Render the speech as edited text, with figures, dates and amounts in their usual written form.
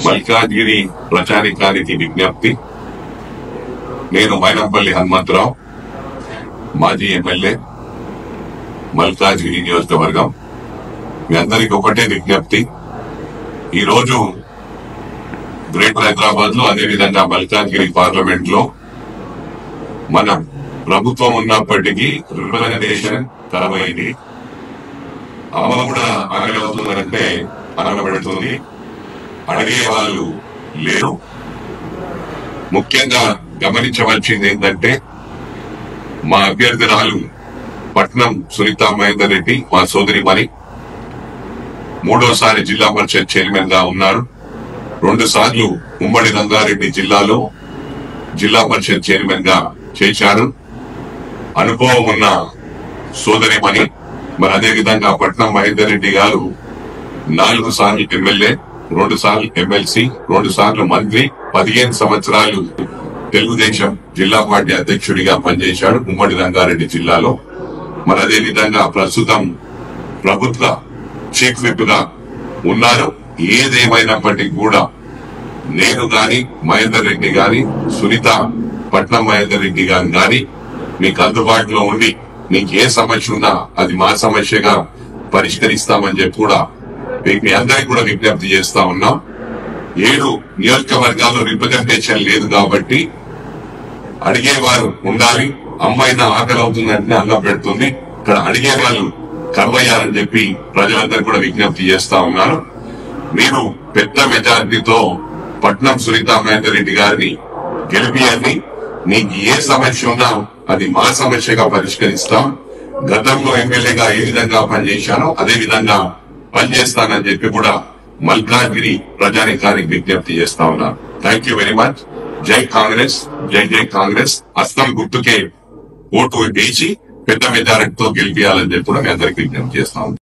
మల్కాజ్గిరి ప్రచారికానికి విజ్ఞప్తి. నేను మైనంపల్లి హనుమంతరావు, మాజీ ఎమ్మెల్యే, మల్కాజ్గిరి నియోజకవర్గం. మీ అందరికి ఒకటే విజ్ఞప్తి. ఈరోజు గ్రేటర్ హైదరాబాద్ లో, అదేవిధంగా మల్కాజ్గిరి పార్లమెంట్ లో మన ప్రభుత్వం ఉన్నప్పటికీ రిప్రజెంటేషన్ కరమైంది. అమలు కూడా అనగలుగుతుందంటే అనగబెడుతుంది. అడిగే వాళ్ళు లేరు. ముఖ్యంగా గమనించవలసింది ఏంటంటే, మా అభ్యర్థిరాలు పట్నం సునీత మహేందర్ రెడ్డి, మా సోదరిమణి, 3వసారి జిల్లా పరిషత్ చైర్మన్ గా ఉన్నారు. 2 సార్లు ఉమ్మడి రంగారెడ్డి జిల్లాలో జిల్లా పరిషత్ చైర్మన్ గా చేశారు. అనుభవం ఉన్న సోదరిమణి. మరి అదేవిధంగా పట్నం మహేందర్ రెడ్డి గారు 4 సార్లు ఎమ్మెల్యే, 2 సార్లు ఎమ్మెల్సీ, 2 సార్లు మంత్రి, 15 సంవత్సరాలు తెలుగుదేశం జిల్లా పార్టీ అధ్యక్షుడిగా పనిచేశాడు ఉమ్మడి రంగారెడ్డి జిల్లాలో. మరి అదేవిధంగా ప్రస్తుతం ప్రభుత్వ చీఫ్ విప్ గా ఉన్నారు. ఏదేమైనప్పటికీ కూడా నేను గాని, మహేందర్ రెడ్డి గాని, సునీత పట్నం మహేందర్ రెడ్డి గారు గాని మీకు అందుబాటులో ఉండి మీకు ఏ సమస్య ఉన్నా అది మా సమస్యగా పరిష్కరిస్తామని చెప్పి కూడా మీ అందరికి కూడా విజ్ఞప్తి చేస్తా ఉన్నాం. 7 నియోజకవర్గాల్లో రిప్రజెంటేషన్ లేదు కాబట్టి అడిగేవారు ఉండాలి. అమ్మాయినా ఆకలి అవుతుందంటే అన్నం పెడుతుంది. ఇక్కడ అడిగే వాళ్ళు కరువయ్యారని చెప్పి ప్రజలందరూ కూడా విజ్ఞప్తి చేస్తా ఉన్నారు. మీరు పెద్ద మెజారిటీతో పట్నం సునీత మహేందర్ రెడ్డి గారిని గెలిపియండి. నీకు ఏ సమస్య ఉన్నా అది మా సమస్యగా పరిష్కరిస్తాం. గతంలో ఎమ్మెల్యేగా ఏ విధంగా పనిచేశానో అదే విధంగా పనిచేస్తానని చెప్పి కూడా మల్కాజ్గిరి ప్రజానికానికి విజ్ఞప్తి చేస్తా ఉన్నారు. Thank you very much. జై కాంగ్రెస్, జై జై కాంగ్రెస్. హస్తం గుర్తుకే ఓటు వేసి పెద్ద మెజారిటీతో గెలిపియాలని చెప్పి కూడా మీ అందరికి విజ్ఞప్తి చేస్తాం.